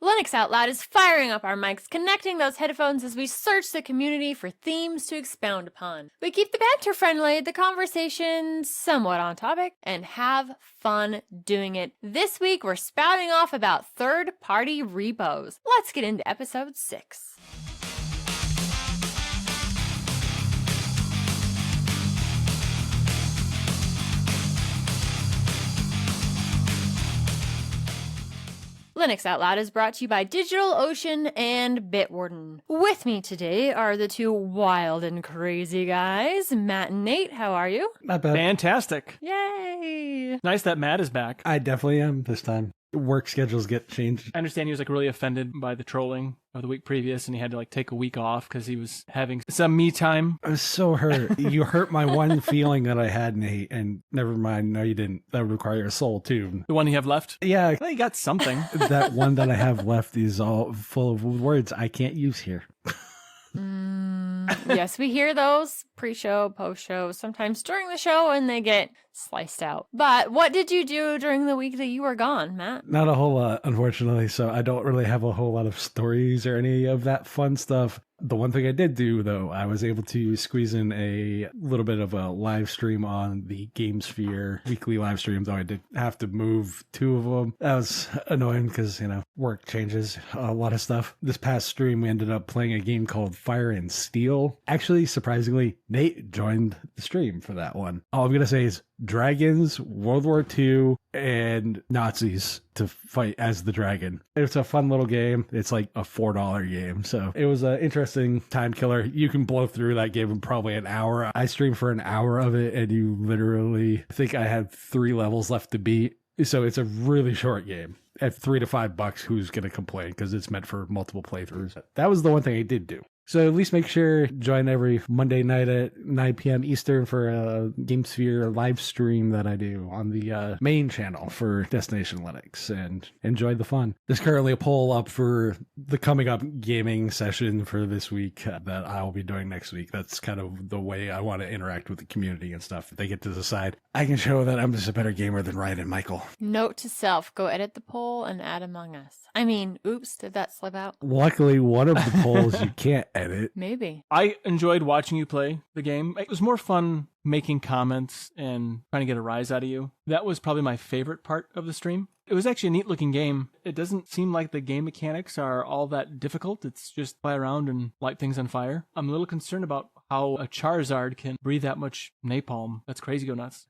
Linux Out Loud is firing up our mics, connecting those headphones as we search the community for themes to expound upon. We keep the banter friendly, the conversation somewhat on topic, and have fun doing it. This week, we're spouting off about third-party repos. Let's get into episode 6. Linux Out Loud is brought to you by DigitalOcean and Bitwarden. With me today are the two wild and crazy guys, Matt and Nate. How are you? Not bad. Fantastic. Yay! Nice that Matt is back. I definitely am this time. Work schedules get changed. I understand he was really offended by the trolling of the week previous, and he had to take a week off because he was having some me time. I was so hurt. You hurt my one feeling that I had, Nate, and never mind. No, you didn't. That would require a soul, too. The one you have left? Yeah. Well, you got something. That one that I have left is all full of words I can't use here. Yes, we hear those pre-show, post-show, sometimes during the show, and they get sliced out. But what did you do during the week that you were gone, Matt? Not a whole lot, unfortunately, so I don't really have a whole lot of stories or any of that fun stuff. The one thing I did do, though, I was able to squeeze in a little bit of a live stream on the GameSphere weekly live stream, though I did have to move 2 of them. That was annoying because, work changes a lot of stuff. This past stream, we ended up playing a game called Fire and Steel. Actually, surprisingly, Nate joined the stream for that one. All I'm going to say is dragons, World War II, and Nazis to fight as the dragon. It's a fun little game. It's like a $4 game. So it was an interesting time killer. You can blow through that game in probably an hour. I streamed for an hour of it, and you literally, I think I had 3 levels left to beat. So it's a really short game. At $3 to $5, who's going to complain? Because it's meant for multiple playthroughs. That was the one thing I did do. So at least make sure join every Monday night at 9 p.m. Eastern for a GameSphere live stream that I do on the main channel for Destination Linux, and enjoy the fun. There's currently a poll up for the coming up gaming session for this week that I'll be doing next week. That's kind of the way I want to interact with the community and stuff. They get to decide. I can show that I'm just a better gamer than Ryan and Michael. Note to self, go edit the poll and add Among Us. Oops, did that slip out? Luckily, one of the polls you can't edit. Maybe. I enjoyed watching you play the game. It was more fun making comments and trying to get a rise out of you. That was probably my favorite part of the stream. It was actually a neat looking game. It doesn't seem like the game mechanics are all that difficult. It's just fly around and light things on fire. I'm a little concerned about how a Charizard can breathe that much napalm. That's crazy go nuts.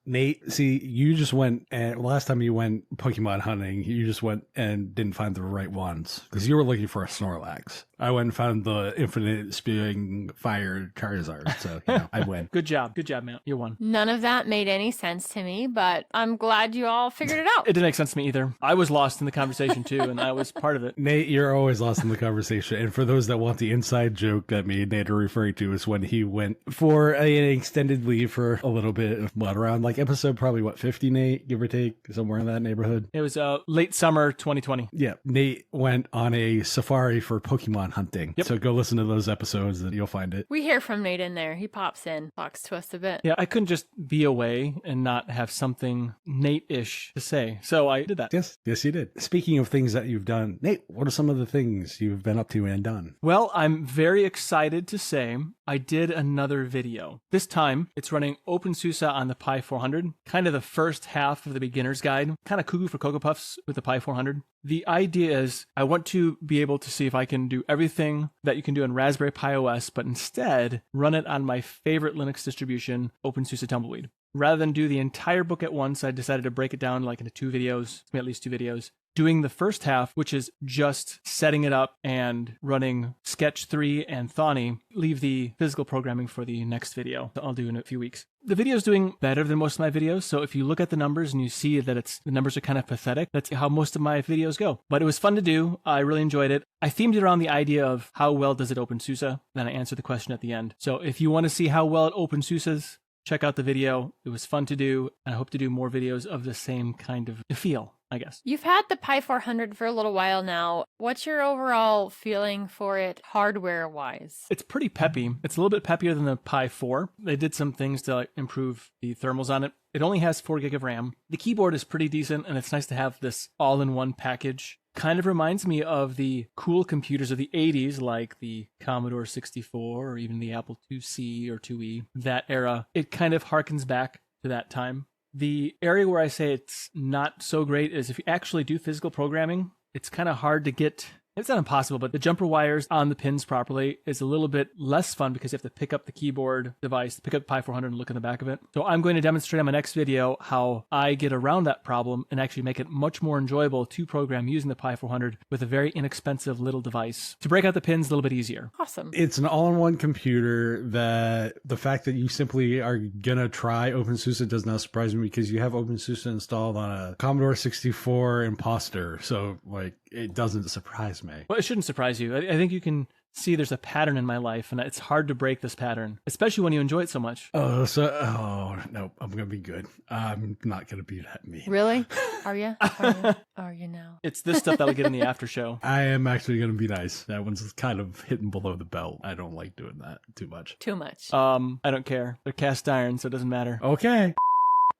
Nate, see, you just went, and last time you went Pokemon hunting, you just went and didn't find the right ones because you were looking for a Snorlax. I went and found the infinite spewing fire Charizard, so I win. Good job, Matt. You won. None of that made any sense to me, but I'm glad you all figured it out. It didn't make sense to me either. I was lost in the conversation too, and I was part of it. Nate, you're always lost in the conversation. And for those that want the inside joke that me and Nate are referring to is when he went for an extended leave for a little bit of around episode probably 50, Nate, give or take, somewhere in that neighborhood. It was late summer 2020. Yeah, Nate went on a safari for Pokemon hunting. Yep. So go listen to those episodes and you'll find it. We hear from Nate in there. He pops in, talks to us a bit. Yeah, I couldn't just be away and not have something Nate-ish to say. So I did that. Yes, you did. Speaking of things that you've done, Nate, what are some of the things you've been up to and done? Well, I'm very excited to say I did another video. This time, it's running OpenSUSE on the Pi 400, kind of the first half of the beginner's guide, kind of cuckoo for Cocoa Puffs with the Pi 400. The idea is I want to be able to see if I can do everything that you can do on Raspberry Pi OS, but instead run it on my favorite Linux distribution, OpenSUSE Tumbleweed. Rather than do the entire book at once, I decided to break it down into 2 videos, at least 2 videos. Doing the first half, which is just setting it up and running Sketch 3 and Thonny, leave the physical programming for the next video that I'll do in a few weeks. The video is doing better than most of my videos, so if you look at the numbers and you see that the numbers are kind of pathetic, that's how most of my videos go. But it was fun to do. I really enjoyed it. I themed it around the idea of how well does it OpenSUSE, then I answered the question at the end. So if you want to see how well it OpenSUSEs, check out the video. It was fun to do, and I hope to do more videos of the same kind of feel. I guess. You've had the Pi 400 for a little while now. What's your overall feeling for it hardware-wise? It's pretty peppy. It's a little bit peppier than the Pi 4. They did some things to improve the thermals on it. It only has 4 gig of RAM. The keyboard is pretty decent, and it's nice to have this all-in-one package. Kind of reminds me of the cool computers of the 80s, like the Commodore 64 or even the Apple IIc or IIe, that era. It kind of harkens back to that time. The area where I say it's not so great is if you actually do physical programming, it's kind of hard to get. It's not impossible, but the jumper wires on the pins properly is a little bit less fun because you have to pick up the keyboard device, pick up the Pi 400 and look in the back of it. So I'm going to demonstrate on my next video how I get around that problem and actually make it much more enjoyable to program using the Pi 400 with a very inexpensive little device to break out the pins a little bit easier. Awesome. It's an all-in-one computer that the fact that you simply are going to try OpenSUSE does not surprise me because you have OpenSUSE installed on a Commodore 64 Imposter. So like it doesn't surprise me. Well, it shouldn't surprise you. I think you can see there's a pattern in my life, and it's hard to break this pattern, especially when you enjoy it so much. Oh, no, I'm going to be good. I'm not going to be that mean. Really? Are you? Are you now? It's this stuff that'll get in the after show. I am actually going to be nice. That one's kind of hitting below the belt. I don't like doing that too much. Too much. I don't care. They're cast iron, so it doesn't matter. Okay.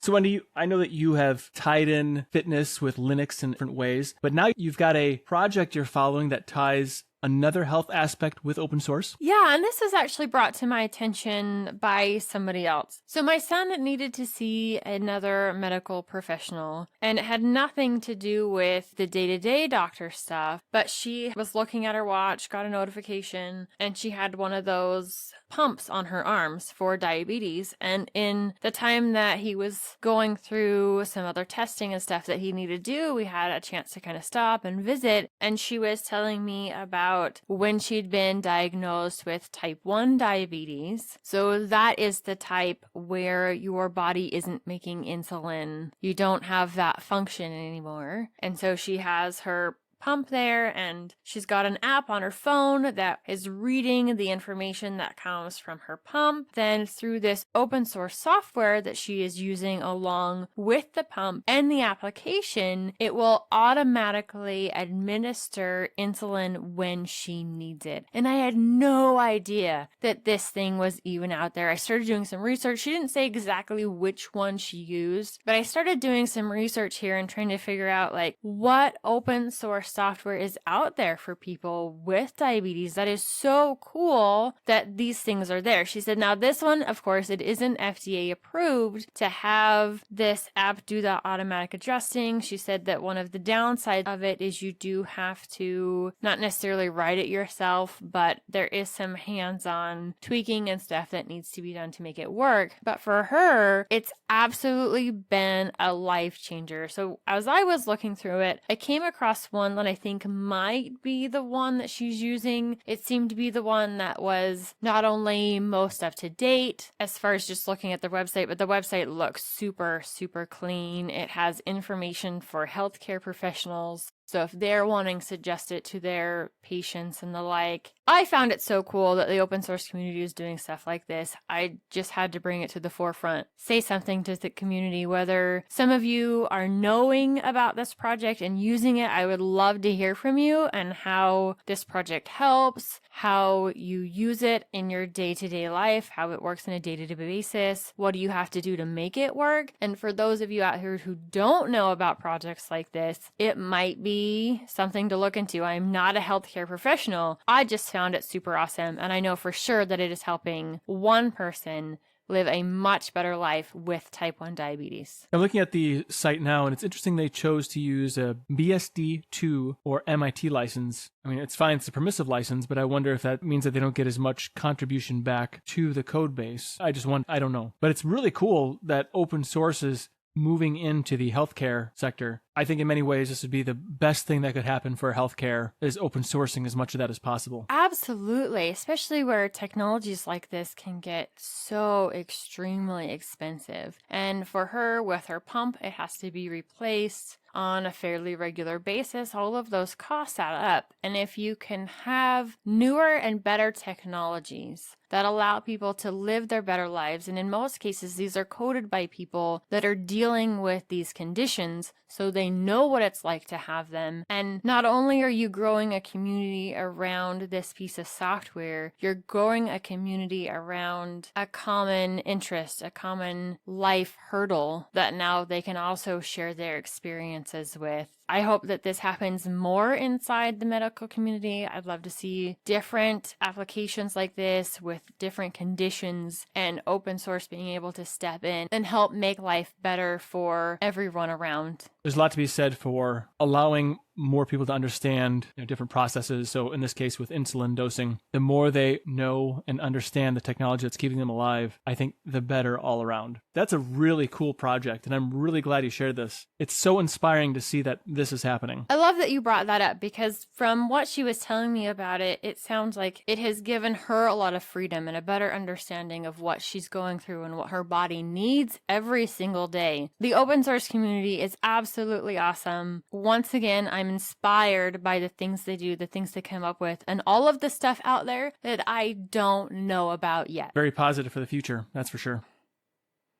So Wendy, I know that you have tied in fitness with Linux in different ways, but now you've got a project you're following that ties another health aspect with open source? Yeah, and this was actually brought to my attention by somebody else. So my son needed to see another medical professional, and it had nothing to do with the day-to-day doctor stuff, but she was looking at her watch, got a notification, and she had one of those pumps on her arms for diabetes. And in the time that he was going through some other testing and stuff that he needed to do, we had a chance to kind of stop and visit. And she was telling me about when she'd been diagnosed with type 1 diabetes. So that is the type where your body isn't making insulin. You don't have that function anymore. And so she has her pump there, and she's got an app on her phone that is reading the information that comes from her pump. Then through this open source software that she is using along with the pump and the application, it will automatically administer insulin when she needs it. And I had no idea that this thing was even out there. I started doing some research. She didn't say exactly which one she used, but I started doing some research here and trying to figure out like what open source software is out there for people with diabetes that is so cool that these things are there. She said, now this one, of course, it isn't FDA approved to have this app do that automatic adjusting. She said that one of the downsides of it is you do have to not necessarily write it yourself, but there is some hands-on tweaking and stuff that needs to be done to make it work. But for her, it's absolutely been a life changer. So as I was looking through it, I came across one that I think might be the one that she's using. It seemed to be the one that was not only most up to date as far as just looking at the website, but the website looks super, super clean. It has information for healthcare professionals. So if they're wanting to suggest it to their patients and the like, I found it so cool that the open source community is doing stuff like this. I just had to bring it to the forefront. Say something to the community, whether some of you are knowing about this project and using it. I would love to hear from you and how this project helps, how you use it in your day-to-day life, how it works on a day-to-day basis. What do you have to do to make it work? And for those of you out here who don't know about projects like this, it might be something to look into. I'm not a healthcare professional. I just found it super awesome. And I know for sure that it is helping one person live a much better life with type 1 diabetes. I'm looking at the site now, and it's interesting they chose to use a BSD2 or MIT license. I mean, it's fine, it's a permissive license, but I wonder if that means that they don't get as much contribution back to the code base. I don't know. But it's really cool that open source is moving into the healthcare sector. I think in many ways this would be the best thing that could happen for healthcare is open sourcing as much of that as possible. Absolutely, especially where technologies like this can get so extremely expensive. And for her, with her pump, it has to be replaced on a fairly regular basis. All of those costs add up. And if you can have newer and better technologies that allow people to live their better lives. And in most cases, these are coded by people that are dealing with these conditions, so they know what it's like to have them. And not only are you growing a community around this piece of software, you're growing a community around a common interest, a common life hurdle that now they can also share their experiences with. I hope that this happens more inside the medical community. I'd love to see different applications like this with different conditions, and open source being able to step in and help make life better for everyone around. There's a lot to be said for allowing more people to understand different processes. So in this case with insulin dosing, the more they know and understand the technology that's keeping them alive, I think the better all around. That's a really cool project, and I'm really glad you shared this. It's so inspiring to see that this is happening. I love that you brought that up, because from what she was telling me about it, it sounds like it has given her a lot of freedom and a better understanding of what she's going through and what her body needs every single day. The open source community is absolutely awesome. Once again, I'm inspired by the things they do, the things they come up with, and all of the stuff out there that I don't know about yet. Very positive for the future, that's for sure.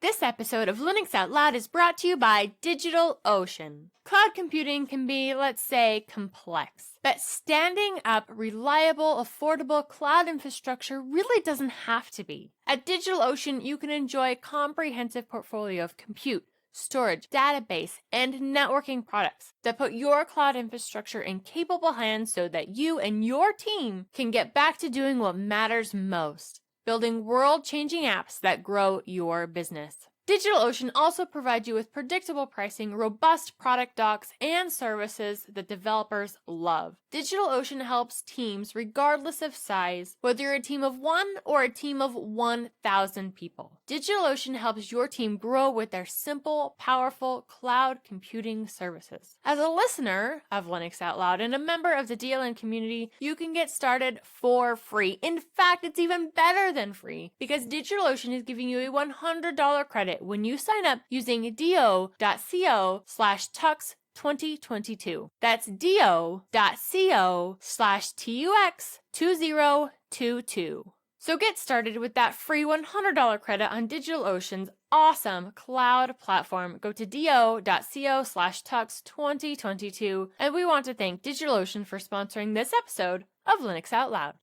This episode of Linux Out Loud is brought to you by DigitalOcean. Cloud computing can be, let's say, complex, but standing up reliable, affordable cloud infrastructure really doesn't have to be. At DigitalOcean, you can enjoy a comprehensive portfolio of compute, storage, database, and networking products that put your cloud infrastructure in capable hands so that you and your team can get back to doing what matters most, building world-changing apps that grow your business. DigitalOcean also provides you with predictable pricing, robust product docs, and services that developers love. DigitalOcean helps teams regardless of size, whether you're a team of 1 or a team of 1,000 people. DigitalOcean helps your team grow with their simple, powerful cloud computing services. As a listener of Linux Out Loud and a member of the DLN community, you can get started for free. In fact, it's even better than free, because DigitalOcean is giving you a $100 credit when you sign up using do.co/tux2022. That's do.co/tux2022. So get started with that free $100 credit on DigitalOcean's awesome cloud platform. Go to do.co/tux2022. And we want to thank DigitalOcean for sponsoring this episode of Linux Out Loud.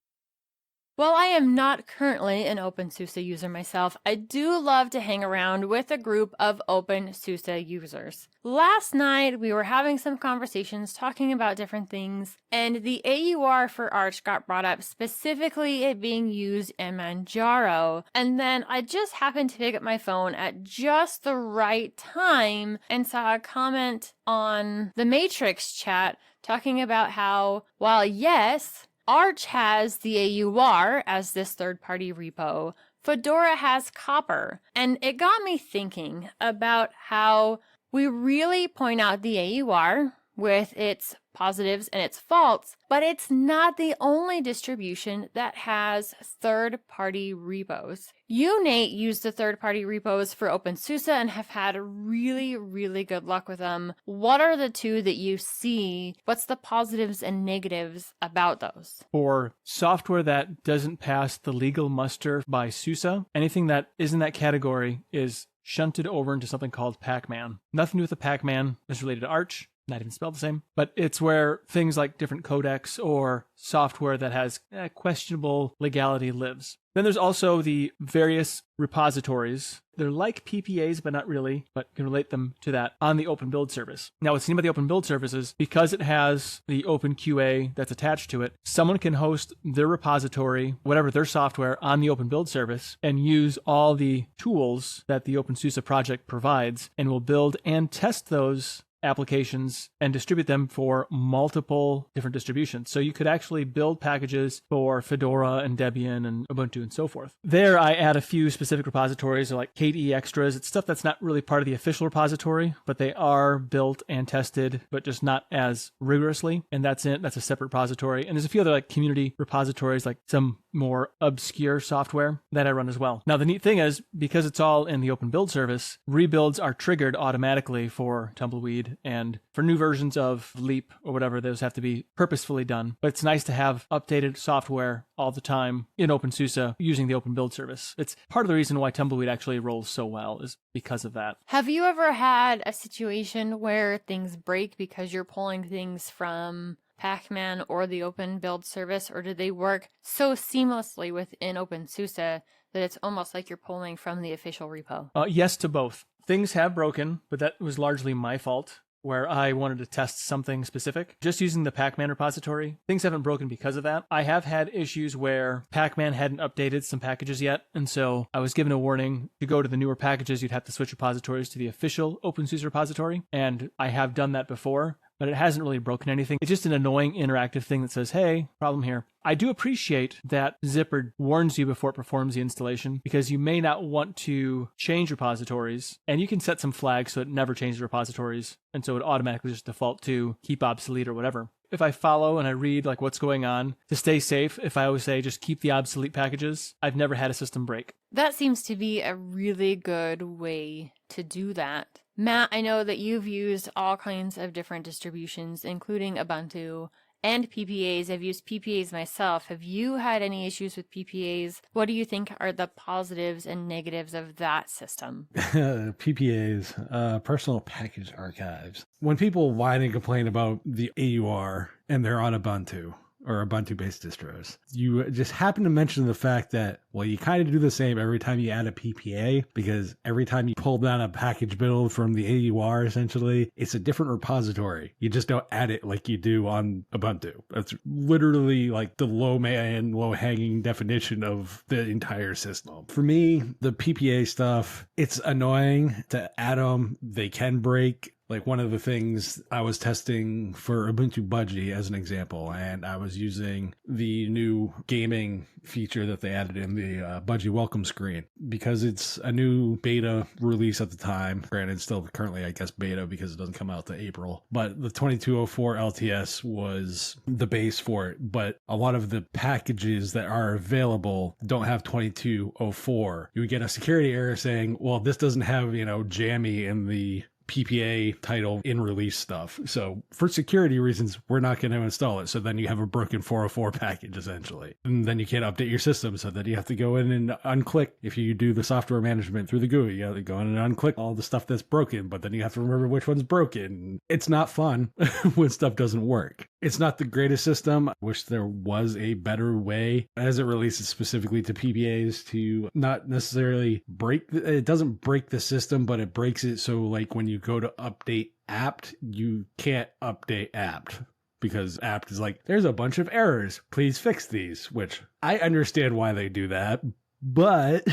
While I am not currently an OpenSUSE user myself, I do love to hang around with a group of OpenSUSE users. Last night, we were having some conversations talking about different things, and the AUR for Arch got brought up, specifically it being used in Manjaro. And then I just happened to pick up my phone at just the right time and saw a comment on the Matrix chat talking about how, while yes, Arch has the AUR as this third-party repo, Fedora has Copper. And it got me thinking about how we really point out the AUR with its positives and its faults, but it's not the only distribution that has third-party repos. You, Nate, use the third-party repos for OpenSUSE and have had really, really good luck with them. What are the two that you see? What's the positives and negatives about those? For software that doesn't pass the legal muster by SUSE, anything that is in that category is shunted over into something called Pacman. Nothing to do with the Pacman is related to Arch. Not even spelled the same, but it's where things like different codecs or software that has questionable legality lives. Then there's also the various repositories. They're like PPAs, but not really, but can relate them to that on the Open Build service. Now, what's neat about the Open Build service is because it has the Open QA that's attached to it, someone can host their repository, whatever their software, on the Open Build service and use all the tools that the OpenSUSE project provides, and will build and test those applications and distribute them for multiple different distributions. So you could actually build packages for Fedora and Debian and Ubuntu and so forth. There I add a few specific repositories like KDE extras. It's stuff that's not really part of the official repository, but they are built and tested, but just not as rigorously. And that's it. That's a separate repository. And there's a few other like community repositories, like some more obscure software that I run as well. Now, the neat thing is, because it's all in the Open Build service, rebuilds are triggered automatically for Tumbleweed updated. And for new versions of Leap or whatever, those have to be purposefully done. But it's nice to have updated software all the time in OpenSUSE using the Open Build service. It's part of the reason why Tumbleweed actually rolls so well is because of that. Have you ever had a situation where things break because you're pulling things from Pacman or the Open Build service, or do they work so seamlessly within OpenSUSE that it's almost like you're pulling from the official repo? Yes to both. Things have broken, but that was largely my fault, where I wanted to test something specific. Just using the Pacman repository, things haven't broken because of that. I have had issues where Pacman hadn't updated some packages yet, and so I was given a warning to go to the newer packages, you'd have to switch repositories to the official OpenSUSE repository, and I have done that before, but it hasn't really broken anything. It's just an annoying interactive thing that says, hey, problem here. I do appreciate that Zypper warns you before it performs the installation, because you may not want to change repositories, and you can set some flags so it never changes repositories, and so it automatically just default to keep obsolete or whatever. If I follow and I read like what's going on, to stay safe, if I always say just keep the obsolete packages, I've never had a system break. That seems to be a really good way to do that. Matt, I know that you've used all kinds of different distributions, including Ubuntu and PPAs. I've used PPAs myself. Have you had any issues with PPAs? What do you think are the positives and negatives of that system? PPAs, personal package archives. When people whine and complain about the AUR and they're on Ubuntu or Ubuntu-based distros, you just happen to mention the fact that, well, you kind of do the same every time you add a PPA, because every time you pull down a package build from the AUR, essentially, it's a different repository. You just don't add it like you do on Ubuntu. That's literally like the low-hanging definition of the entire system. For me, the PPA stuff, it's annoying to add them. They can break. Like one of the things I was testing for Ubuntu Budgie as an example, and I was using the new gaming feature that they added in the Budgie welcome screen, because it's a new beta release at the time. Granted, still currently, I guess, beta because it doesn't come out to April. But the 2204 LTS was the base for it. But a lot of the packages that are available don't have 2204. You would get a security error saying, well, this doesn't have, jammy in the PPA title in release stuff. So for security reasons, we're not going to install it. So then you have a broken 404 package essentially. And then you can't update your system. So then you have to go in and unclick. If you do the software management through the GUI, you have to go in and unclick all the stuff that's broken, but then you have to remember which one's broken. It's not fun when stuff doesn't work. It's not the greatest system. I wish there was a better way as it releases specifically to PPAs to not necessarily it doesn't break the system, but it breaks it so like when you go to update apt, you can't update apt. Because apt is like, there's a bunch of errors. Please fix these, which I understand why they do that. But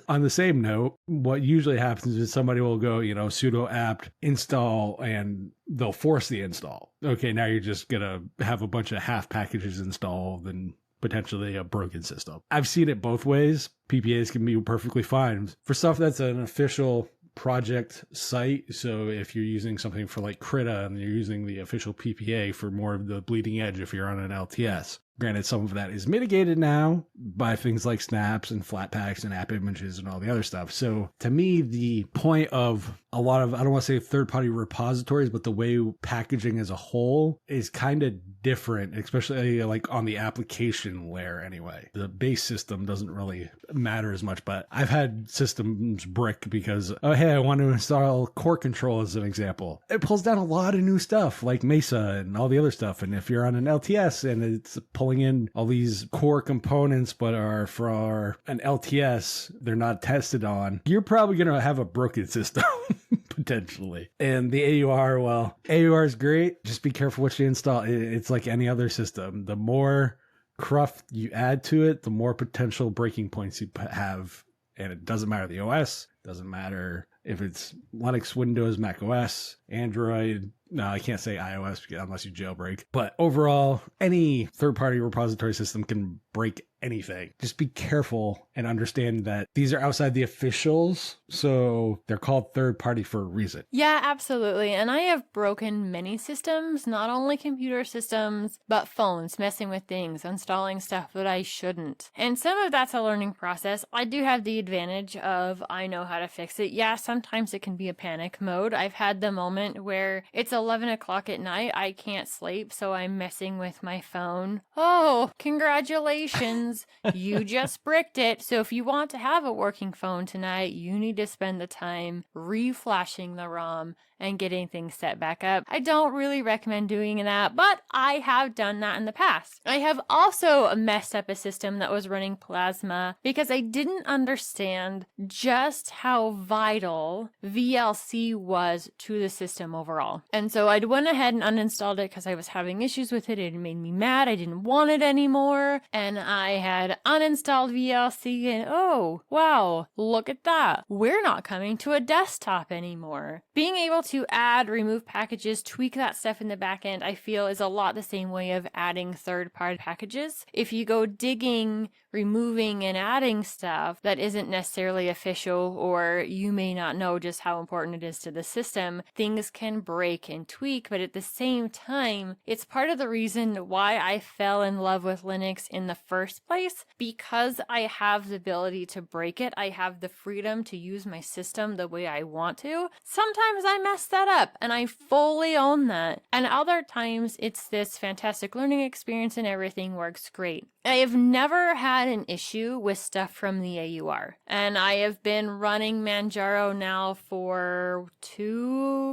on the same note, what usually happens is somebody will go, sudo apt install, and they'll force the install. Okay, now you're just going to have a bunch of half packages installed and potentially a broken system. I've seen it both ways. PPAs can be perfectly fine. For stuff that's an official project site, so if you're using something for like Krita and you're using the official PPA for more of the bleeding edge if you're on an LTS. Granted, some of that is mitigated now by things like snaps and flatpaks and app images and all the other stuff. So to me, the point of a lot of, I don't want to say third-party repositories, but the way packaging as a whole is kind of different, especially like on the application layer anyway. The base system doesn't really matter as much, but I've had systems brick because, oh, hey, I want to install core control as an example. It pulls down a lot of new stuff like Mesa and all the other stuff. And if you're on an LTS and it's pulling in all these core components but are for an LTS they're not tested on, you're probably going to have a broken system potentially. And the AUR, well, AUR is great. Just be careful what you install. It's like any other system. The more cruft you add to it, the more potential breaking points you have. And it doesn't matter the OS, doesn't matter if it's Linux, Windows, Mac OS, Android. No, I can't say iOS unless you jailbreak. But overall, any third-party repository system can break anything. Just be careful and understand that these are outside the officials, so they're called third party for a reason. Yeah, absolutely. And I have broken many systems, not only computer systems, but phones, messing with things, installing stuff that I shouldn't. And some of that's a learning process. I do have the advantage of I know how to fix it. Yeah, sometimes it can be a panic mode. I've had the moment where it's 11 o'clock at night, I can't sleep, so I'm messing with my phone. Oh, congratulations. You just bricked it. So if you want to have a working phone tonight, you need to spend the time reflashing the ROM and getting things set back up. I don't really recommend doing that, but I have done that in the past. I have also messed up a system that was running Plasma because I didn't understand just how vital VLC was to the system overall. And so I went ahead and uninstalled it because I was having issues with it. It made me mad. I didn't want it anymore. And I had uninstalled VLC and oh, wow, look at that. We're not coming to a desktop anymore. Being able to add, remove packages, tweak that stuff in the back end, I feel is a lot the same way of adding third-party packages. If you go digging, removing, and adding stuff that isn't necessarily official, or you may not know just how important it is to the system, things can break and tweak, but at the same time, it's part of the reason why I fell in love with Linux in the first place, because I have the ability to break it. I have the freedom to use my system the way I want to. Sometimes I mess that up, and I fully own that. And other times, it's this fantastic learning experience and everything works great. I have never had an issue with stuff from the AUR, and I have been running Manjaro now for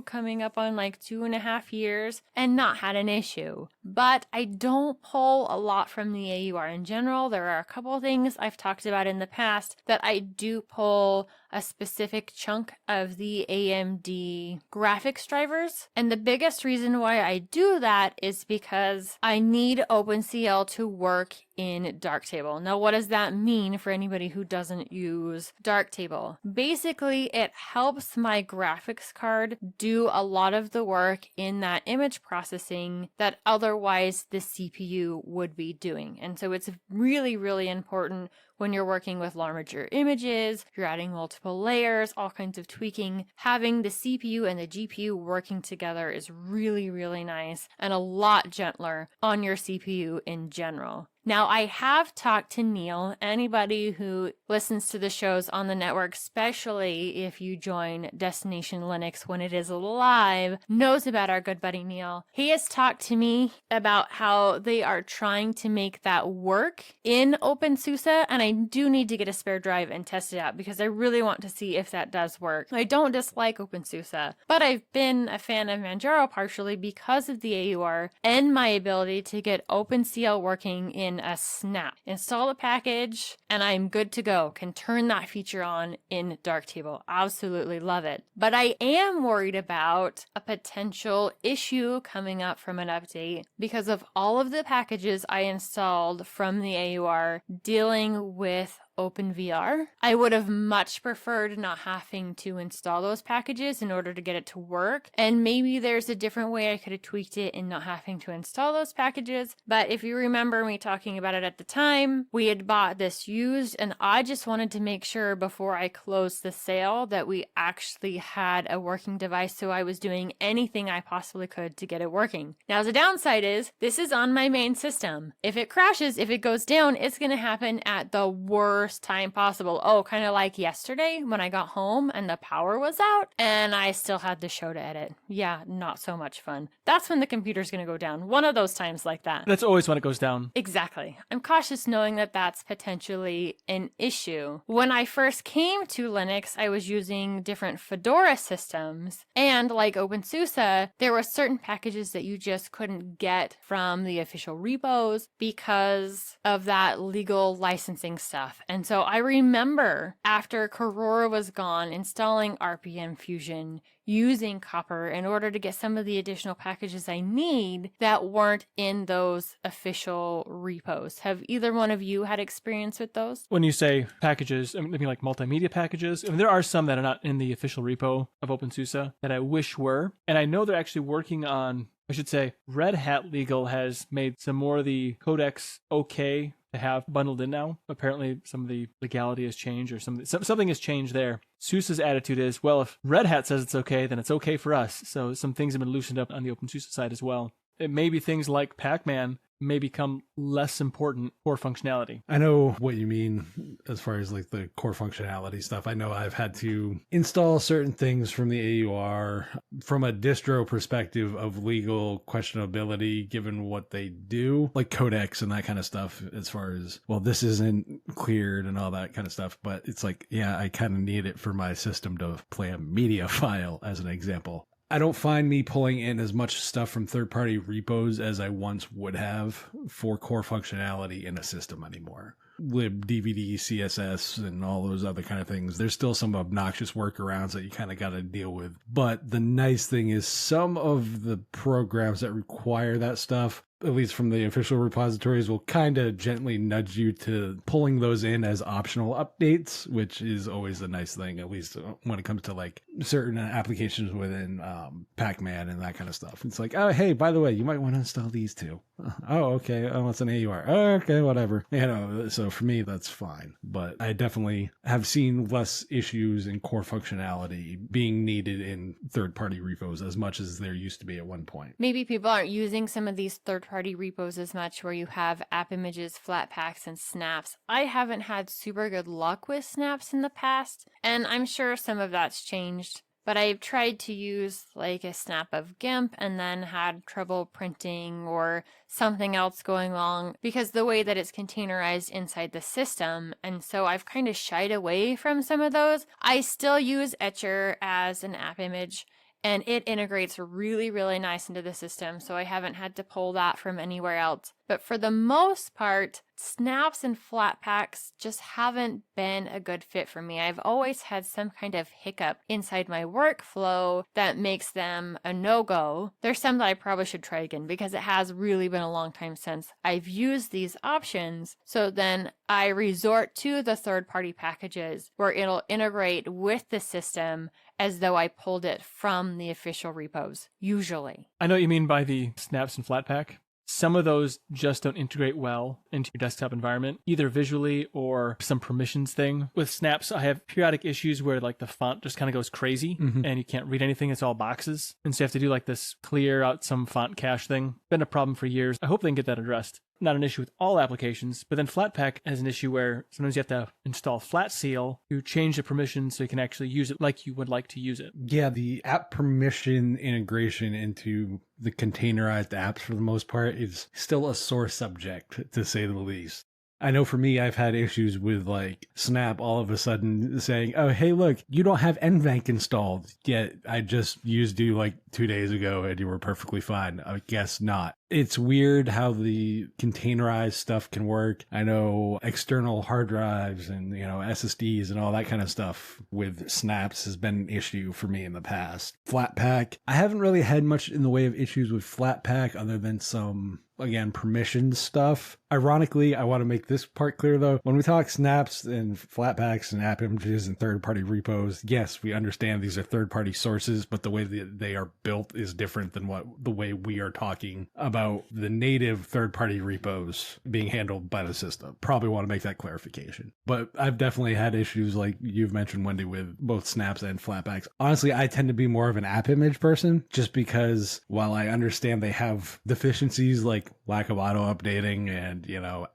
coming up on like 2.5 years, and not had an issue. But I don't pull a lot from the AUR in general. There are a couple things I've talked about in the past that I do pull a specific chunk of the AMD graphics drivers. And the biggest reason why I do that is because I need OpenCL to work in Darktable. Now, what does that mean for anybody who doesn't use Darktable? Basically, it helps my graphics card do a lot of the work in that image processing that otherwise the CPU would be doing. And so it's really, really important when you're working with larger images, you're adding multiple layers, all kinds of tweaking. Having the CPU and the GPU working together is really, really nice and a lot gentler on your CPU in general. Now, I have talked to Neil. Anybody who listens to the shows on the network, especially if you join Destination Linux when it is live, knows about our good buddy Neil. He has talked to me about how they are trying to make that work in OpenSUSE, and I do need to get a spare drive and test it out because I really want to see if that does work. I don't dislike OpenSUSE, but I've been a fan of Manjaro partially because of the AUR and my ability to get OpenCL working in a snap. Install the package and I'm good to go. Can turn that feature on in Darktable. Absolutely love it. But I am worried about a potential issue coming up from an update because of all of the packages I installed from the AUR dealing with OpenVR. I would have much preferred not having to install those packages in order to get it to work. And maybe there's a different way I could have tweaked it in not having to install those packages. But if you remember me talking about it at the time, we had bought this used and I just wanted to make sure before I closed the sale that we actually had a working device. So I was doing anything I possibly could to get it working. Now the downside is this is on my main system. If it crashes, if it goes down, it's going to happen at the worst time possible. Oh, kind of like yesterday when I got home and the power was out and I still had the show to edit. Yeah, not so much fun. That's when the computer's going to go down. One of those times like that. That's always when it goes down. Exactly. I'm cautious knowing that that's potentially an issue. When I first came to Linux, I was using different Fedora systems, and like OpenSUSE, there were certain packages that you just couldn't get from the official repos because of that legal licensing stuff. And so I remember after Corora was gone, installing RPM Fusion, using Copper in order to get some of the additional packages I need that weren't in those official repos. Have either one of you had experience with those? When you say packages, I mean like multimedia packages, I mean, there are some that are not in the official repo of OpenSUSE that I wish were. And I know they're actually working on, I should say, Red Hat Legal has made some more of the codecs okay to to have bundled in now. Apparently some of the legality has changed or something has changed there. SUSE's attitude is, well, if Red Hat says it's okay, then it's okay for us. So some things have been loosened up on the OpenSUSE side as well. It may be things like Pac-Man may become less important core functionality. I know what you mean as far as like the core functionality stuff. I know I've had to install certain things from the AUR from a distro perspective of legal questionability given what they do, like codecs and that kind of stuff as far as, well, this isn't cleared and all that kind of stuff. But it's like, yeah, I kind of need it for my system to play a media file as an example. I don't find me pulling in as much stuff from third-party repos as I once would have for core functionality in a system anymore. Lib, DVD, CSS, and all those other kind of things. There's still some obnoxious workarounds that you kind of got to deal with. But the nice thing is some of the programs that require that stuff, at least from the official repositories, will kind of gently nudge you to pulling those in as optional updates, which is always a nice thing, at least when it comes to like certain applications within Pac-Man and that kind of stuff. It's like, oh, hey, by the way, you might want to install these too. Oh, okay. Oh, it's an AUR. Oh, okay, whatever. So for me, that's fine. But I definitely have seen less issues in core functionality being needed in third-party repos as much as there used to be at one point. Maybe people aren't using some of these third-party repos as much where you have app images, Flatpaks, and snaps. I haven't had super good luck with snaps in the past, and I'm sure some of that's changed. But I've tried to use like a snap of GIMP and then had trouble printing or something else going wrong because the way that it's containerized inside the system. And so I've kind of shied away from some of those. I still use Etcher as an app image, and it integrates really, really nice into the system, so I haven't had to pull that from anywhere else. But for the most part, snaps and Flatpaks just haven't been a good fit for me. I've always had some kind of hiccup inside my workflow that makes them a no-go. There's some that I probably should try again because it has really been a long time since I've used these options. So then I resort to the third-party packages where it'll integrate with the system as though I pulled it from the official repos, usually. I know what you mean by the snaps and Flatpak. Some of those just don't integrate well into your desktop environment, either visually or some permissions thing. With snaps, I have periodic issues where like the font just kind of goes crazy and you can't read anything. It's all boxes. And so you have to do like this clear out some font cache thing. Been a problem for years. I hope they can get that addressed. Not an issue with all applications, but then Flatpak has an issue where sometimes you have to install Flatseal to change the permissions so you can actually use it like you would like to use it. Yeah, the app permission integration into the containerized apps for the most part is still a sore subject, to say the least. I know for me, I've had issues with like Snap all of a sudden saying, oh, hey, look, you don't have NVENC installed yet. I just used you like 2 days ago and you were perfectly fine. I guess not. It's weird how the containerized stuff can work. I know external hard drives and, SSDs and all that kind of stuff with snaps has been an issue for me in the past. Flatpak, I haven't really had much in the way of issues with Flatpak other than some, again, permissions stuff. Ironically, I want to make this part clear though. When we talk snaps and Flatpaks and app images and third-party repos, yes, we understand these are third-party sources, but the way that they are built is different than the way we are talking about the native third-party repos being handled by the system. Probably want to make that clarification. But I've definitely had issues like you've mentioned, Wendy, with both snaps and Flatpaks. Honestly, I tend to be more of an app image person just because while I understand they have deficiencies like lack of auto updating and,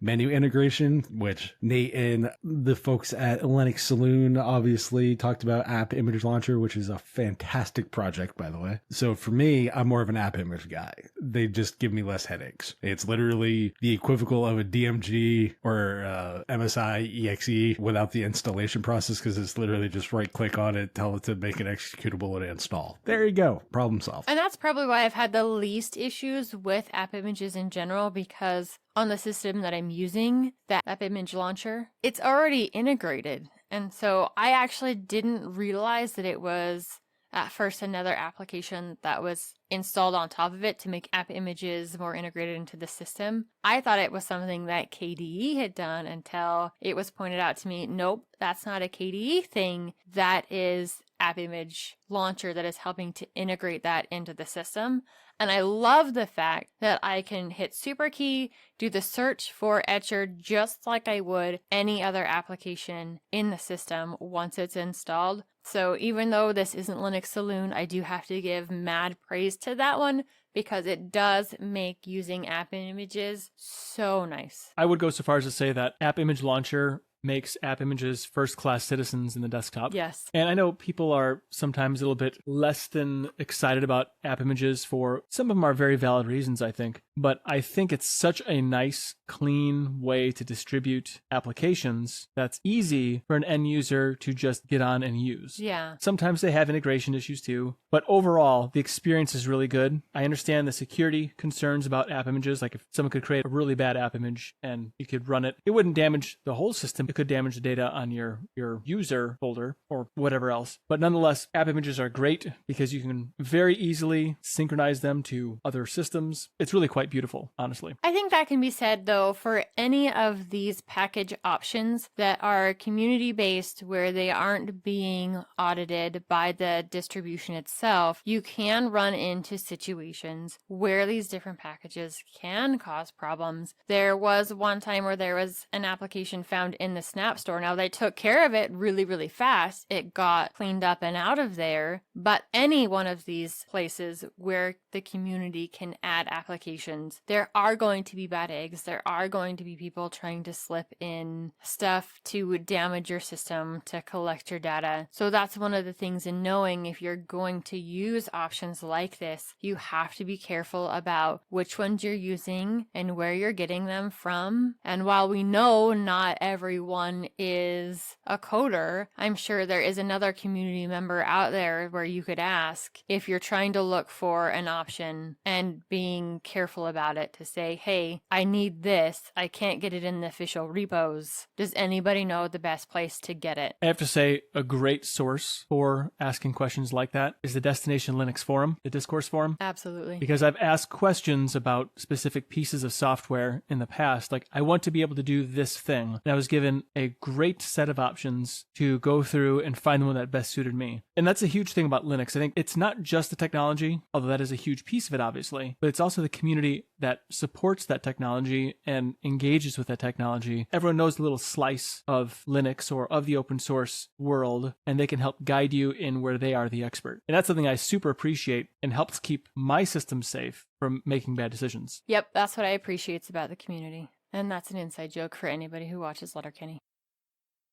menu integration, which Nate and the folks at Linux Saloon obviously talked about App Image Launcher, which is a fantastic project, by the way. So for me, I'm more of an app image guy. They just give me less headaches. It's literally the equivalent of a DMG or MSI EXE without the installation process because it's literally just right click on it, tell it to make it executable and install. There you go. Problem solved. And that's probably why I've had the least issues with app images in general, because on the system that I'm using, that app image launcher, it's already integrated. And so I actually didn't realize that it was at first another application that was installed on top of it to make app images more integrated into the system. I thought it was something that KDE had done until it was pointed out to me, nope, that's not a KDE thing. That is app image launcher that is helping to integrate that into the system. And I love the fact that I can hit super key, do the search for Etcher just like I would any other application in the system once it's installed. So even though this isn't Linux Saloon, I do have to give mad praise to that one because it does make using app images so nice. I would go so far as to say that App Image Launcher makes app images first-class citizens in the desktop. Yes. And I know people are sometimes a little bit less than excited about app images for some of them are very valid reasons, I think. But I think it's such a nice, clean way to distribute applications that's easy for an end user to just get on and use. Yeah. Sometimes they have integration issues too, but overall, the experience is really good. I understand the security concerns about app images. Like if someone could create a really bad app image and you could run it, it wouldn't damage the whole system. It could damage the data on your user folder or whatever else. But nonetheless, app images are great because you can very easily synchronize them to other systems. It's really quite beautiful, honestly. I think that can be said, though, for any of these package options that are community-based where they aren't being audited by the distribution itself, you can run into situations where these different packages can cause problems. There was one time where there was an application found in the Snap Store. Now, they took care of it really, really fast. It got cleaned up and out of there, but any one of these places where the community can add applications, there are going to be bad eggs. There are going to be people trying to slip in stuff to damage your system, to collect your data. So that's one of the things in knowing if you're going to use options like this, you have to be careful about which ones you're using and where you're getting them from. And while we know not everyone is a coder, I'm sure there is another community member out there where you could ask if you're trying to look for an option and being careful about it to say, hey, I need this. I can't get it in the official repos. Does anybody know the best place to get it? I have to say a great source for asking questions like that is the Destination Linux forum, the discourse forum. Absolutely. Because I've asked questions about specific pieces of software in the past. Like, I want to be able to do this thing. And I was given a great set of options to go through and find the one that best suited me. And that's a huge thing about Linux. I think it's not just the technology, although that is a huge piece of it, obviously, but it's also the community that supports that technology and engages with that technology. Everyone knows a little slice of Linux or of the open source world, and they can help guide you in where they are the expert. And that's something I super appreciate and helps keep my system safe from making bad decisions. Yep, that's what I appreciate about the community. And that's an inside joke for anybody who watches Letterkenny.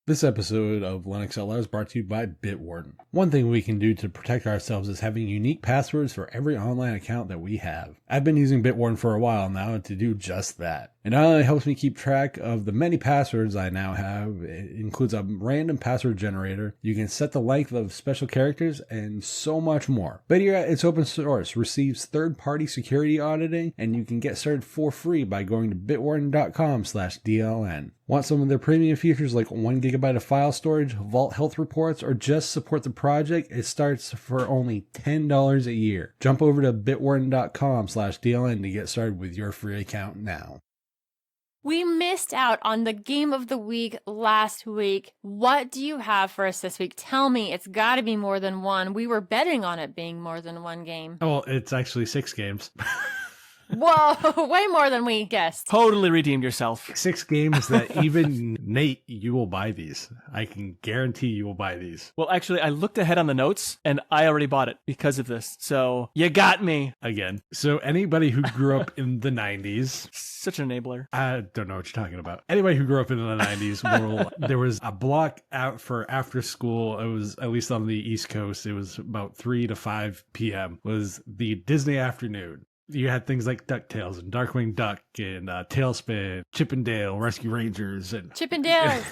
This episode of Linux Out Loud is brought to you by Bitwarden. One thing we can do to protect ourselves is having unique passwords for every online account that we have. I've been using Bitwarden for a while now to do just that. It not only helps me keep track of the many passwords I now have, it includes a random password generator. You can set the length of special characters and so much more. Better yet, it's open source, receives third-party security auditing, and you can get started for free by going to bitwarden.com/DLN. Want some of their premium features like 1 gigabyte of file storage, Vault health reports, or just support the project? It starts for only $10 a year. Jump over to bitwarden.com/DLN to get started with your free account now. We missed out on the game of the week last week. What do you have for us this week? Tell me, it's got to be more than one. We were betting on it being more than one game. Well, it's actually 6 games. Whoa, way more than we guessed. Totally redeemed yourself. 6 games that even Nate, you will buy these. I can guarantee you will buy these. Well, actually, I looked ahead on the notes and I already bought it because of this. So you got me. Again. So anybody who grew up in the 90s. Such an enabler. I don't know what you're talking about. Anybody who grew up in the 90s, there was a block out for after school. It was, at least on the East Coast, it was about 3 to 5 p.m. was the Disney afternoon. You had things like DuckTales and Darkwing Duck and Tailspin, Chip and Dale, Rescue Rangers, and Chip and Dale.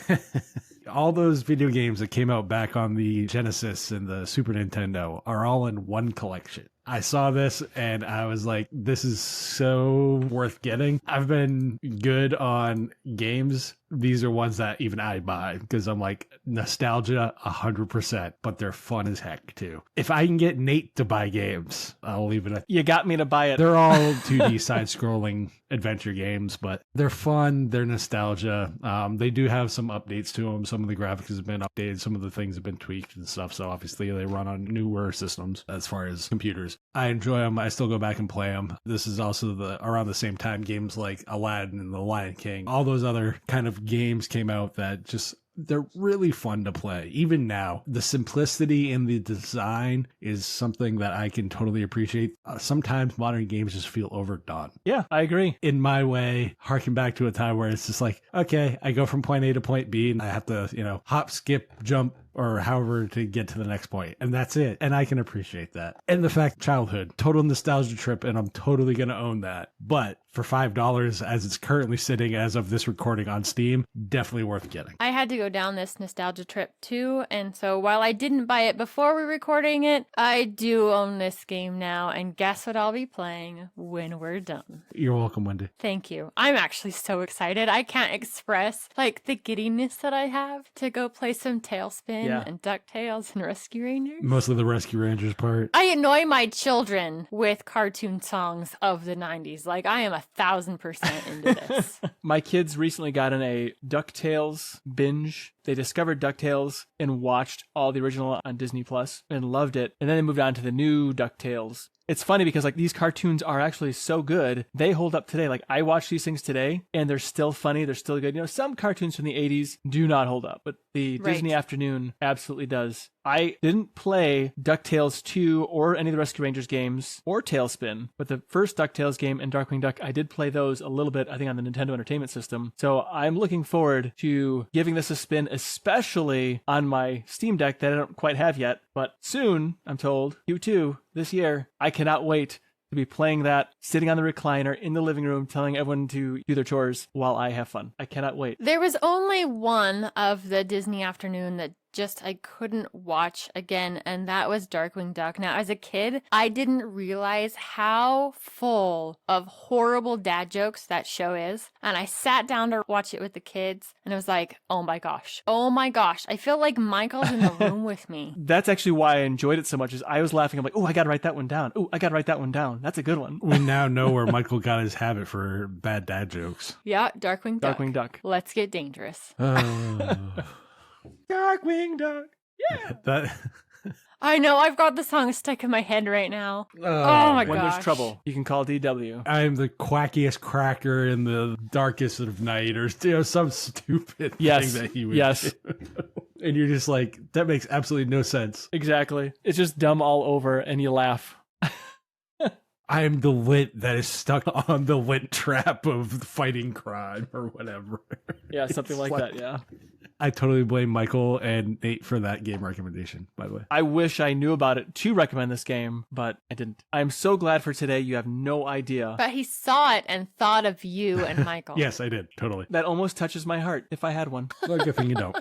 all those video games that came out back on the Genesis and the Super Nintendo are all in one collection. I saw this and I was like, this is so worth getting. I've been good on games these are ones that even I buy because I'm like, nostalgia 100%, but they're fun as heck too. If I can get Nate to buy games, I'll leave it at You got me to buy it. they're all 2D side-scrolling adventure games, but they're fun. They're nostalgia. They do have some updates to them. Some of the graphics have been updated. Some of the things have been tweaked and stuff. So obviously they run on newer systems as far as computers. I enjoy them. I still go back and play them. This is also around the same time games like Aladdin and The Lion King. All those other kind of games came out that just they're really fun to play. Even now, the simplicity in the design is something that I can totally appreciate. Sometimes modern games just feel overdone. Yeah, I agree. In my way, harken back to a time where it's just like, okay, I go from point A to point B and I have to, hop, skip, jump, or however to get to the next point. And that's it. And I can appreciate that. And the fact, childhood, total nostalgia trip, and I'm totally going to own that. But for $5, as it's currently sitting as of this recording on Steam, definitely worth getting. I had to go down this nostalgia trip too, and so while I didn't buy it before we were recording it, I do own this game now, and guess what I'll be playing when we're done. You're welcome, Wendy. Thank you. I'm actually so excited. I can't express the giddiness that I have to go play some Tailspin and DuckTales and Rescue Rangers. Mostly the Rescue Rangers part. I annoy my children with cartoon songs of the 90s. I am 1,000% into this. My kids recently got in a DuckTales binge. They discovered DuckTales and watched all the original on Disney Plus and loved it. And then they moved on to the new DuckTales. It's funny because these cartoons are actually so good. They hold up today. I watch these things today and they're still funny. They're still good. Some cartoons from the 80s do not hold up, but the Disney Afternoon absolutely does. I didn't play DuckTales 2 or any of the Rescue Rangers games or Tailspin, but the first DuckTales game and Darkwing Duck, I did play those a little bit, I think on the Nintendo Entertainment System. So I'm looking forward to giving this a spin, especially on my Steam Deck that I don't quite have yet. But soon, I'm told, Q2 this year, I cannot wait to be playing that, sitting on the recliner in the living room, telling everyone to do their chores while I have fun. I cannot wait. There was only one of the Disney Afternoon that I couldn't watch again, and that was Darkwing Duck. Now, as a kid, I didn't realize how full of horrible dad jokes that show is, and I sat down to watch it with the kids, and it was like, oh my gosh, I feel like Michael's in the room with me. That's actually why I enjoyed it so much, is I was laughing. I'm like, oh, I gotta write that one down. Oh, I gotta write that one down. That's a good one. We now know where Michael got his habit for bad dad jokes. Yeah, Darkwing Duck. Darkwing Duck. Let's get dangerous. Darkwing Duck. Yeah. I know, I've got the song stuck in my head right now. Oh my gosh. When there's trouble, you can call DW. I'm the quackiest cracker in the darkest of night, or some stupid thing that he would do. And you're just like, that makes absolutely no sense. Exactly. It's just dumb all over, and you laugh. I am the lint that is stuck on the lint trap of fighting crime or whatever. Yeah, something like that, yeah. I totally blame Michael and Nate for that game recommendation, by the way. I wish I knew about it to recommend this game, but I didn't. I'm so glad for today. You have no idea. But he saw it and thought of you and Michael. Yes, I did. Totally. That almost touches my heart if I had one. Well, good thing you don't.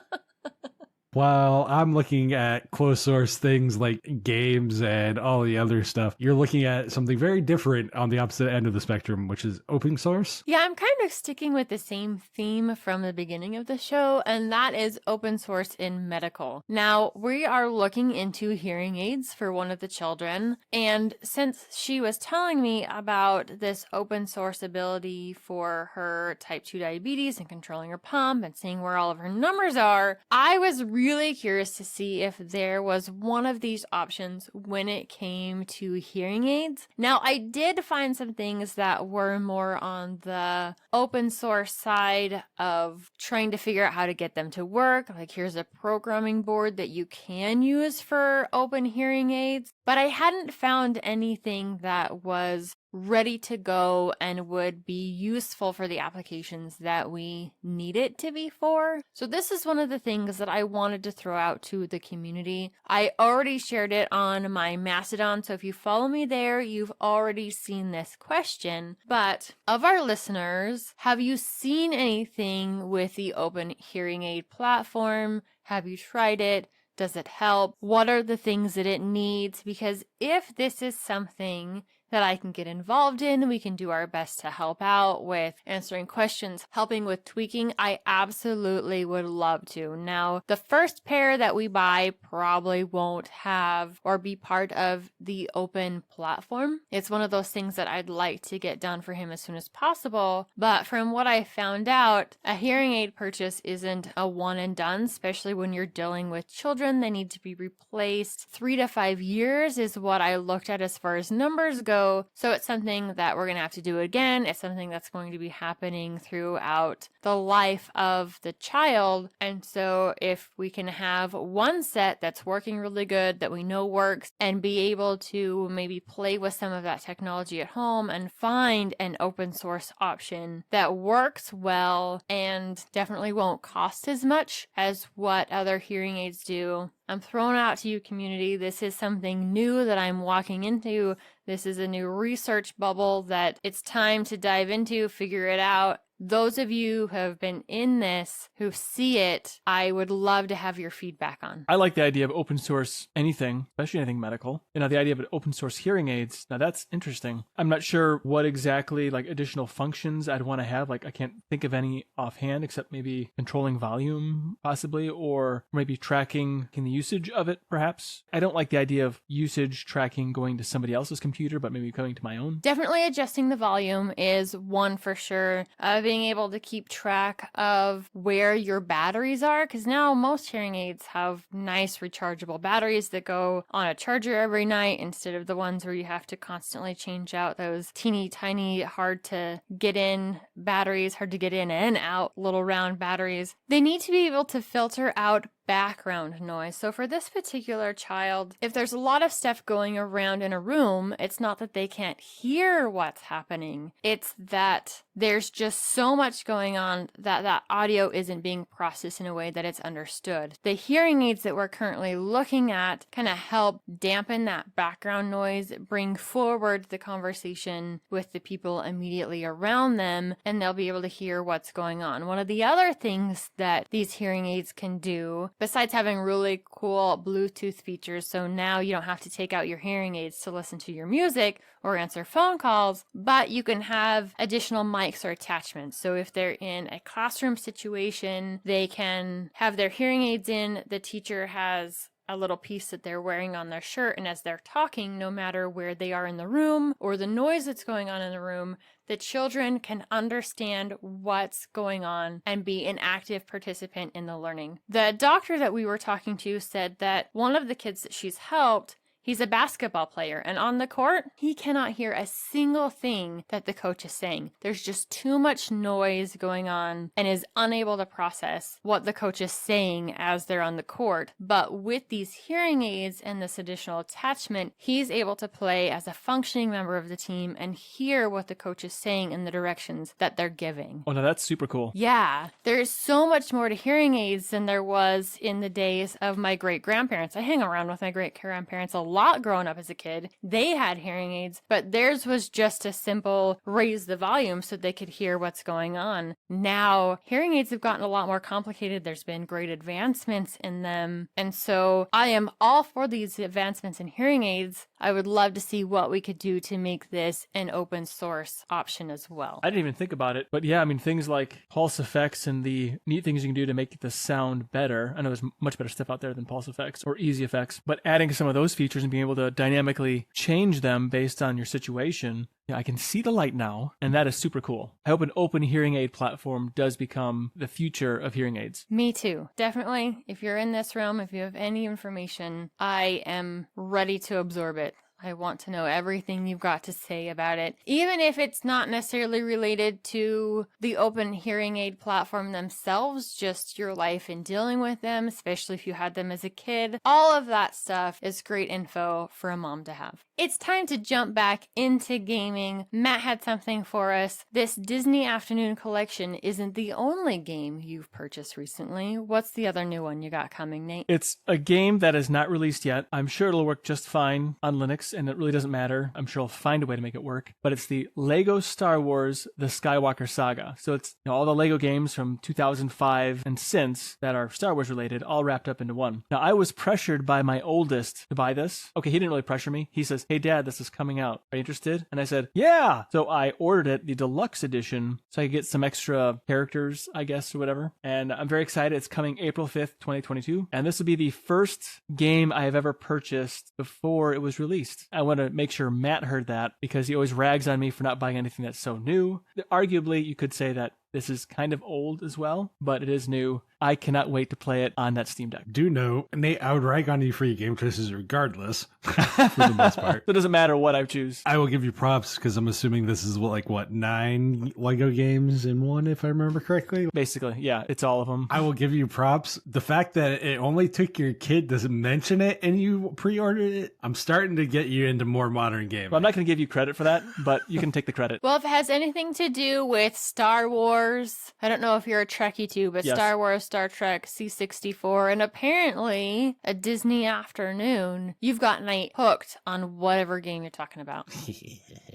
While I'm looking at closed source things like games and all the other stuff, you're looking at something very different on the opposite end of the spectrum, which is open source. Yeah, I'm kind of sticking with the same theme from the beginning of the show, and that is open source in medical. Now, we are looking into hearing aids for one of the children, and since she was telling me about this open source ability for her type 2 diabetes and controlling her pump and seeing where all of her numbers are, I was really curious to see if there was one of these options when it came to hearing aids. Now, I did find some things that were more on the open source side of trying to figure out how to get them to work. Here's a programming board that you can use for open hearing aids, but I hadn't found anything that was ready to go and would be useful for the applications that we need it to be for. So this is one of the things that I wanted to throw out to the community. I already shared it on my Mastodon, so if you follow me there, you've already seen this question. But of our listeners, have you seen anything with the Open Hearing Aid platform? Have you tried it? Does it help? What are the things that it needs? Because if this is something that I can get involved in. We can do our best to help out with answering questions, helping with tweaking. I absolutely would love to. Now, the first pair that we buy probably won't have or be part of the open platform. It's one of those things that I'd like to get done for him as soon as possible. But from what I found out, a hearing aid purchase isn't a one and done, especially when you're dealing with children. They need to be replaced. 3 to 5 years is what I looked at as far as numbers go. So it's something that we're going to have to do again. It's something that's going to be happening throughout the life of the child. And so if we can have one set that's working really good, that we know works, and be able to maybe play with some of that technology at home and find an open source option that works well and definitely won't cost as much as what other hearing aids do. I'm throwing it out to you, community. This is something new that I'm walking into. This is a new research bubble that it's time to dive into, figure it out. Those of you who have been in this, who see it, I would love to have your feedback on. I like the idea of open source anything, especially anything medical. And now the idea of an open source hearing aids, now that's interesting. I'm not sure what exactly like additional functions I'd want to have. Like I can't think of any offhand except maybe controlling volume possibly, or maybe tracking the usage of it perhaps. I don't like the idea of usage tracking going to somebody else's computer, but maybe coming to my own. Definitely adjusting the volume is one for sure. Being able to keep track of where your batteries are, because now most hearing aids have nice rechargeable batteries that go on a charger every night instead of the ones where you have to constantly change out those teeny tiny, hard to get in batteries, hard to get in and out little round batteries. They need to be able to filter out background noise. So for this particular child, if there's a lot of stuff going around in a room, it's not that they can't hear what's happening. It's that there's just so much going on that audio isn't being processed in a way that it's understood. The hearing aids that we're currently looking at kind of help dampen that background noise, bring forward the conversation with the people immediately around them, and they'll be able to hear what's going on. One of the other things that these hearing aids can do, besides having really cool Bluetooth features, so now you don't have to take out your hearing aids to listen to your music or answer phone calls, but you can have additional mics or attachments. So if they're in a classroom situation, they can have their hearing aids in, the teacher has a little piece that they're wearing on their shirt, and as they're talking, no matter where they are in the room or the noise that's going on in the room, the children can understand what's going on and be an active participant in the learning. The doctor that we were talking to said that one of the kids that she's helped, he's a basketball player, and on the court, he cannot hear a single thing that the coach is saying. There's just too much noise going on and is unable to process what the coach is saying as they're on the court. But with these hearing aids and this additional attachment, he's able to play as a functioning member of the team and hear what the coach is saying in the directions that they're giving. Oh, no, that's super cool. Yeah, there's so much more to hearing aids than there was in the days of my great-grandparents. I hang around with my great-grandparents a lot growing up as a kid. They had hearing aids, but theirs was just a simple raise the volume so they could hear what's going on. Now, hearing aids have gotten a lot more complicated. There's been great advancements in them. And so I am all for these advancements in hearing aids. I would love to see what we could do to make this an open source option as well. I didn't even think about it, but yeah, I mean, things like pulse effects and the neat things you can do to make the sound better. I know there's much better stuff out there than pulse effects or easy effects, but adding some of those features and being able to dynamically change them based on your situation. Yeah, I can see the light now, and that is super cool. I hope an open hearing aid platform does become the future of hearing aids. Me too. Definitely. If you're in this realm, if you have any information, I am ready to absorb it. I want to know everything you've got to say about it, even if it's not necessarily related to the open hearing aid platform themselves, just your life in dealing with them, especially if you had them as a kid. All of that stuff is great info for a mom to have. It's time to jump back into gaming. Matt had something for us. This Disney Afternoon Collection isn't the only game you've purchased recently. What's the other new one you got coming, Nate? It's a game that is not released yet. I'm sure it'll work just fine on Linux and it really doesn't matter. I'm sure I'll find a way to make it work. But it's the Lego Star Wars The Skywalker Saga. So it's all the Lego games from 2005 and since that are Star Wars related, all wrapped up into one. Now, I was pressured by my oldest to buy this. Okay, he didn't really pressure me. He says, "Hey, Dad, this is coming out. Are you interested?" And I said, "Yeah." So I ordered it, the deluxe edition, so I could get some extra characters, I guess, or whatever. And I'm very excited. It's coming April 5th, 2022. And this will be the first game I have ever purchased before it was released. I want to make sure Matt heard that because he always rags on me for not buying anything that's so new. Arguably, you could say that this is kind of old as well, but it is new. I cannot wait to play it on that Steam Deck. Do know, Nate, I would rag on you for your game choices regardless, for the most part. So it doesn't matter what I choose. I will give you props because I'm assuming this is 9 Lego games in one, if I remember correctly. Basically, yeah, it's all of them. I will give you props. The fact that it only took your kid to mention it and you pre-ordered it, I'm starting to get you into more modern games. Well, I'm not going to give you credit for that, but you can take the credit. Well, if it has anything to do with Star Wars, I don't know if you're a Trekkie too, but Yes. Star Wars, Star Trek, C64, and apparently a Disney afternoon, you've got Nate hooked on whatever game you're talking about.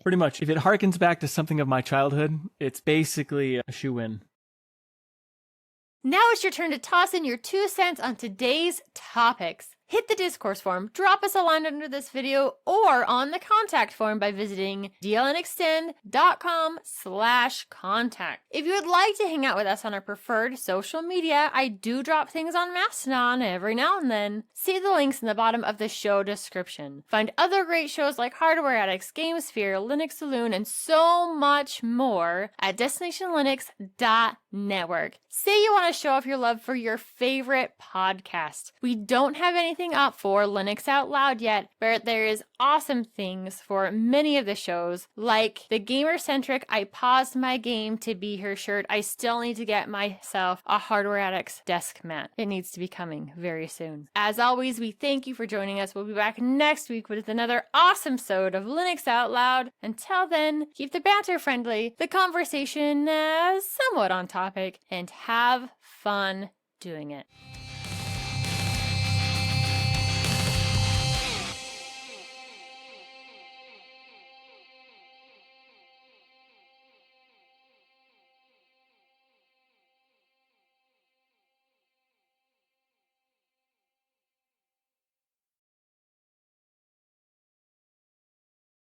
Pretty much. If it harkens back to something of my childhood, it's basically a shoe-in. Now it's your turn to toss in your 2 cents on today's topics. Hit the discourse form, drop us a line under this video, or on the contact form by visiting dlnextend.com/contact. If you would like to hang out with us on our preferred social media, I do drop things on Mastodon every now and then. See the links in the bottom of the show description. Find other great shows like Hardware Addicts, GameSphere, Linux Saloon, and so much more at destinationlinux.network. Say you want to show off your love for your favorite podcast. We don't have anything up for Linux Out Loud yet, but there is awesome things for many of the shows, like the gamer-centric I paused my game to be here shirt. I still need to get myself a Hardware Addicts desk mat. It needs to be coming very soon. As always, we thank you for joining us. We'll be back next week with another awesome episode of Linux Out Loud. Until then, keep the banter friendly, the conversation somewhat on topic, and have fun doing it.